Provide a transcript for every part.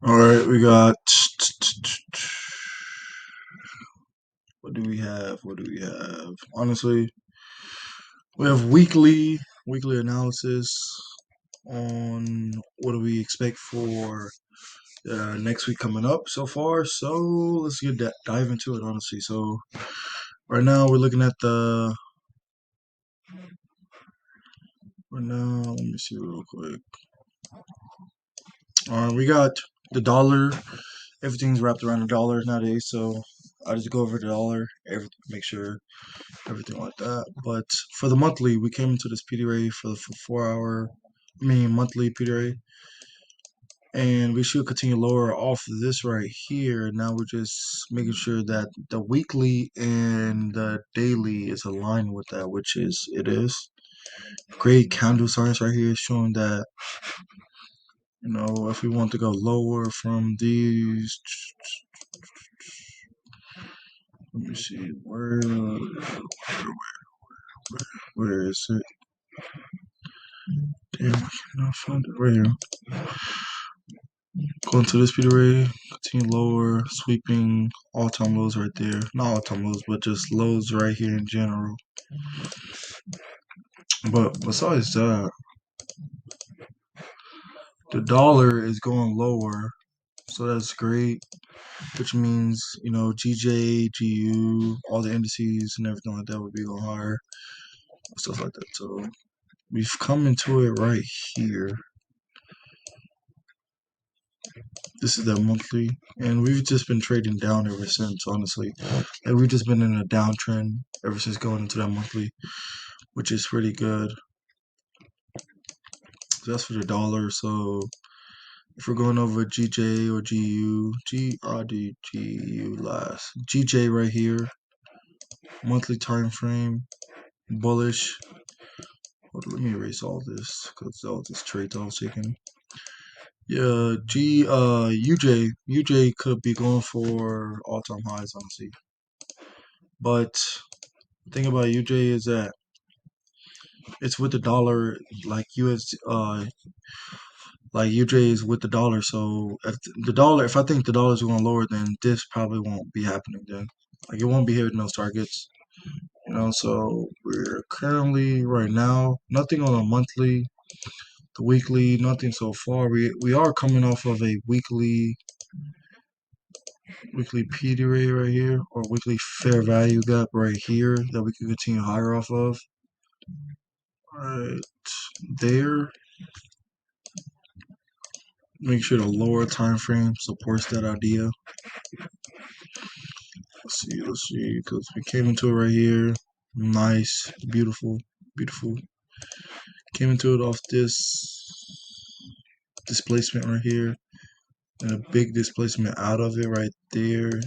All right, we got what do we have? What do we have? Honestly, we have weekly analysis on what do we expect for next week coming up so far. So let's get that dive into it. Honestly, so right now we're looking at the right now. Let me see real quick. We got the dollar. Everything's wrapped around the dollar nowadays, so I just go over the dollar, make sure everything like that. But for the monthly, we came into this PDRA for the 4 hour, monthly PDRA, and we should continue lower off of this right here. Now we're just making sure that the weekly and the daily is aligned with that, which is it is. Great candle signs right here showing that if we want to go lower from these, let me see where is it? Damn, I cannot find it right here. Going to this speed array, continue lower, sweeping all-time lows right there. Not all-time lows, but just lows right here in general. But besides that, the dollar is going lower, so that's great. Which means, GJ, GU, all the indices and everything like that would be going higher. Stuff like that. So we've come into it right here. This is the monthly, and we've just been trading down ever since, honestly. Like, we've just been in a downtrend ever since going into that monthly, which is pretty good. So that's for the dollar. So if we're going over GJ or GU, GU last. GJ right here, monthly time frame, bullish. Hold on, let me erase all this because all this trades I was taking. Yeah, UJ could be going for all-time highs, honestly. But the thing about UJ is that it's with the dollar, like like UJ is with the dollar. So if I think the dollar is going lower, then this probably won't be happening. Then, like, it won't be hitting those targets. So we're currently right now nothing on a monthly, the weekly, nothing so far. We are coming off of a weekly PD rate right here, or weekly fair value gap right here that we can continue higher off of. Right there. Make sure the lower time frame supports that idea. Let's see, because we came into it right here. Nice, beautiful, beautiful. Came into it off this displacement right here, and a big displacement out of it right there.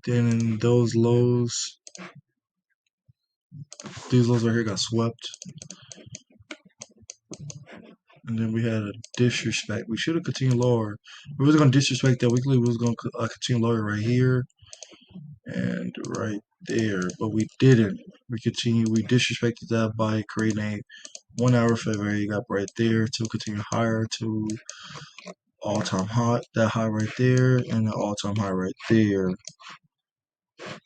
Then in those lows, these lows right here got swept. And then we had a disrespect. We should have continued lower. We was going to disrespect that weekly. We was going to continue lower right here and right there, but we didn't. We disrespected that by creating a 1 hour fair value gap right there to continue higher to all-time high, that high right there, and the all-time high right there.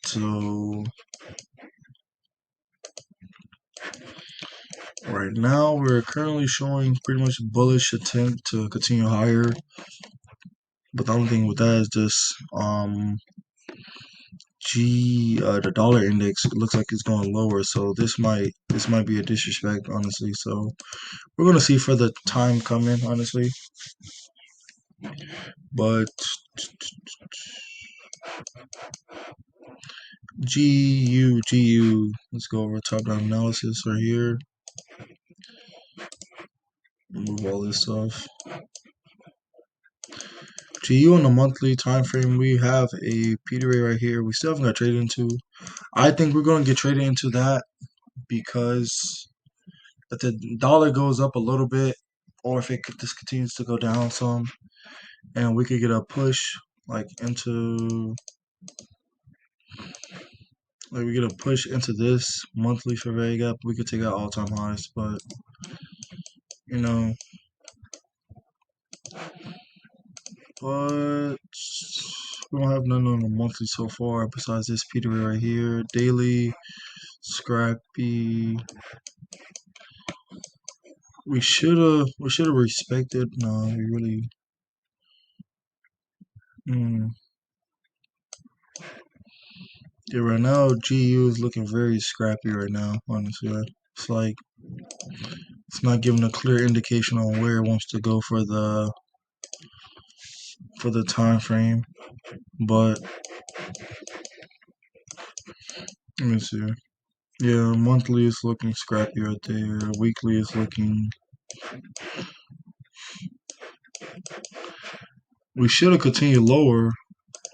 So right now we're currently showing pretty much bullish attempt to continue higher. But the only thing with that is just the dollar index looks like it's going lower, so this might be a disrespect, honestly. So we're gonna see for the time coming, honestly. But GU, let's go over top down analysis right here. Remove all this stuff. GU on the monthly time frame, we have a PD rate right here. We still haven't got traded into. I think we're gonna get traded into that because if the dollar goes up a little bit, or if it just continues to go down some, and we could get a push like into we get a push into this monthly fair value gap, we could take out all-time highs. But you know But we don't have none on the monthly so far besides this Peter right here. Daily, Scrappy. We should have respected. No, we really. Mm, yeah, right now GU is looking very scrappy right now. Honestly, it's like it's not giving a clear indication on where it wants to go for the time frame. But let me see. Yeah, monthly is looking scrappy right there. Weekly is looking. We should have continued lower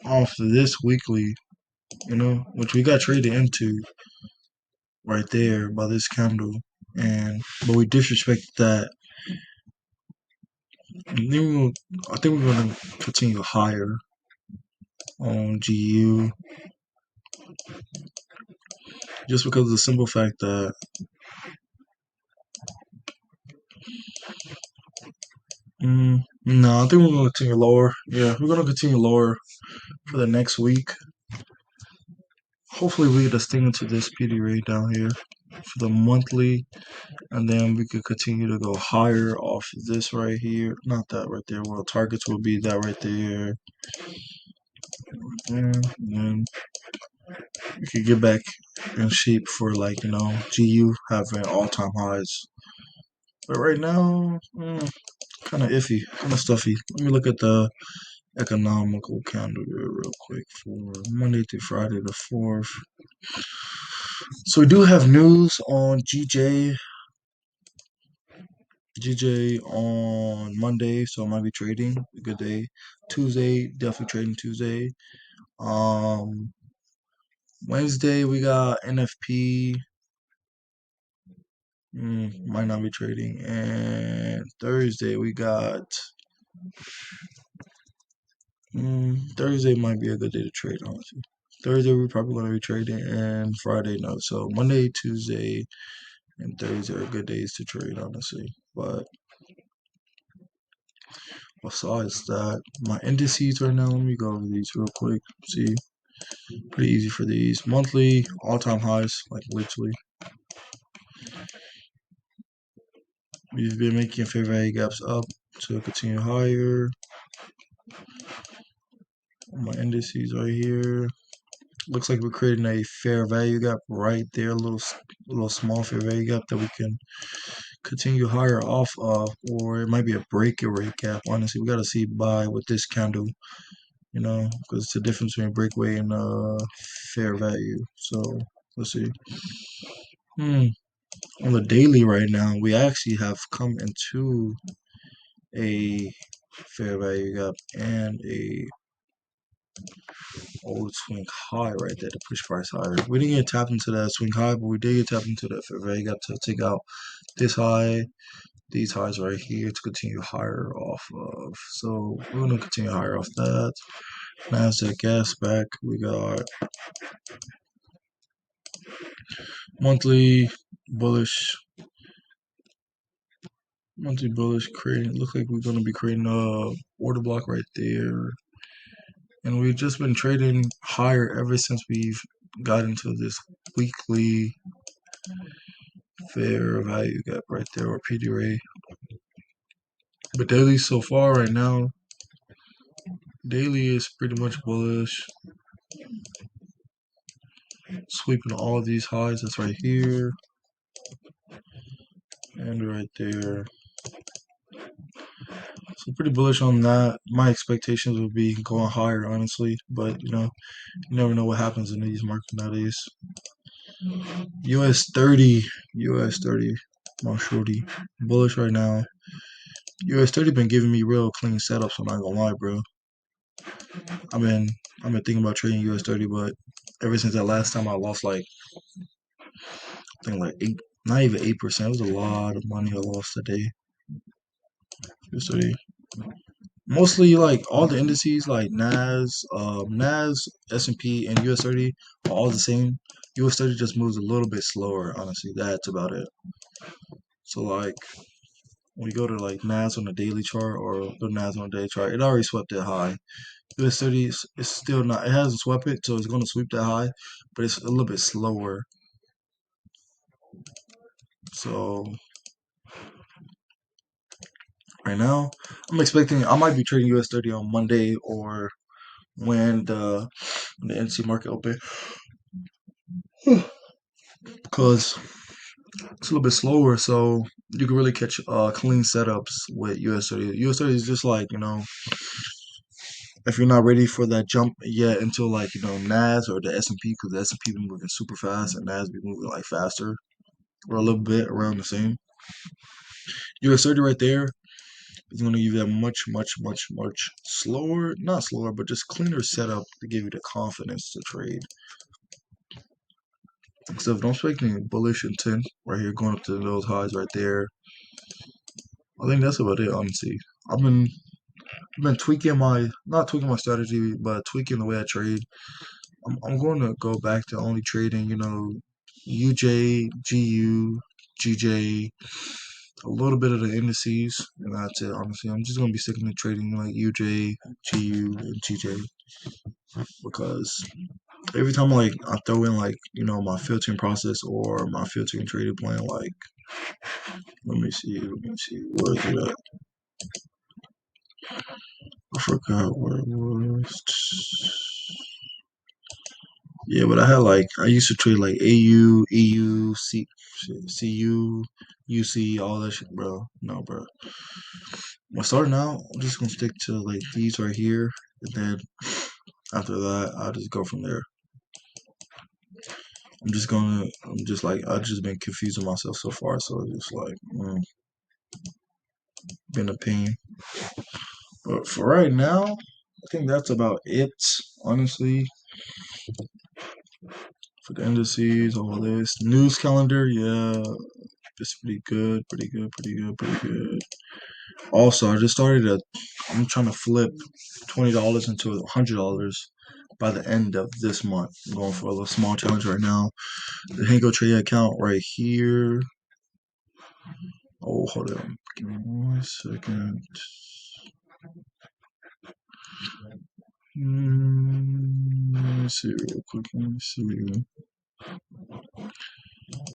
off of this weekly, which we got traded into right there by this candle, but we disrespected that. I think we're gonna continue higher on GU just because of the simple fact that no, I think we're gonna continue lower. Yeah, we're gonna continue lower for the next week. Hopefully, we get a sting into this PD rate down here for the monthly, and then we could continue to go higher off of this right here. Not that right there. Well, targets will be that right there. And then we could get back in shape for GU having all-time highs. But right now, kind of iffy, kind of stuffy. Let me look at the economical calendar real quick for Monday through Friday the 4th. So we do have news on GJ on Monday, so I might be trading. A good day. Tuesday, definitely trading Tuesday. Um, Wednesday we got NFP. Might not be trading. And Thursday we got. Thursday might be a good day to trade, honestly. Thursday we're probably going to be trading, and Friday no. So Monday, Tuesday, and Thursday are good days to trade, honestly. But besides that, my indices right now, let me go over these real quick. See, pretty easy for these. Monthly, all-time highs, like literally. We've been making fair value gaps up to continue higher. My indices right here. Looks like we're creating a fair value gap right there, a little small fair value gap that we can continue higher off of, or it might be a breakaway gap. Honestly, we got to see buy with this candle, because it's the difference between breakaway and fair value. So let's see. On the daily right now, we actually have come into a fair value gap and a old swing high right there to push price higher. We didn't get tapped into that swing high, but we did get tapped into that fair value gap to take out this high, these highs right here to continue higher off of. So we're gonna continue higher off that. Nasdaq gas back. We got monthly bullish. Monthly bullish creating. Looks like we're gonna be creating a order block right there. And we've just been trading higher ever since we've got into this weekly fair value gap right there, or PDRA. But daily so far right now, daily is pretty much bullish. Sweeping all of these highs. That's right here and right there. So pretty bullish on that. My expectations would be going higher, honestly, but you never know what happens in these markets nowadays. US 30, my shorty, bullish right now. US 30 been giving me real clean setups. I'm not gonna lie, bro. I've been thinking about trading US 30, but ever since that last time I lost I think like eight, not even 8%. It was a lot of money I lost today. US 30. Mostly like all the indices like NAS, S&P, and US 30 are all the same. US 30 just moves a little bit slower, honestly. That's about it. So like when you go to like NAS on the daily chart or the NAS on the daily chart, it already swept that high. US30 is still not. It hasn't swept it, so it's going to sweep that high, but it's a little bit slower. So right now, I'm expecting I might be trading US30 on Monday or when the NC market open, because it's a little bit slower. So you can really catch clean setups with US30. US30 is just like if you're not ready for that jump yet until like NAS or the S&P, because the S&P be moving super fast and NAS be moving like faster or a little bit around the same. US30 right there is going to give you that much slower, not slower, but just cleaner setup to give you the confidence to trade. So if I'm expecting bullish intent right here going up to those highs right there, I think that's about it. Honestly, I've been tweaking my not tweaking my strategy, but tweaking the way I trade. I'm going to go back to only trading, UJ, GU, GJ, a little bit of the indices, and that's it. Honestly, I'm just going to be sticking to trading like UJ, GU, and GJ because every time like I throw in like my filtering process or my filtering trading plan, like let me see, where is it at? I forgot where it was. Yeah, but I used to trade like AU, EU, CU, UC, all that shit, bro. No, bro. Well, starting out, I'm just gonna stick to like these right here, and then after that, I'll just go from there. I'm just like, I've just been confusing myself so far, so it's just like, been a pain. But for right now, I think that's about it, honestly. For the indices, all this news calendar, yeah, it's pretty good, pretty good, pretty good, pretty good. Also, I'm trying to flip $20 into $100 by the end of this month. I'm going for a little small challenge right now. The Hango Trade account right here. Oh, hold on. Give me 1 second. Let me see real quick. Let me see.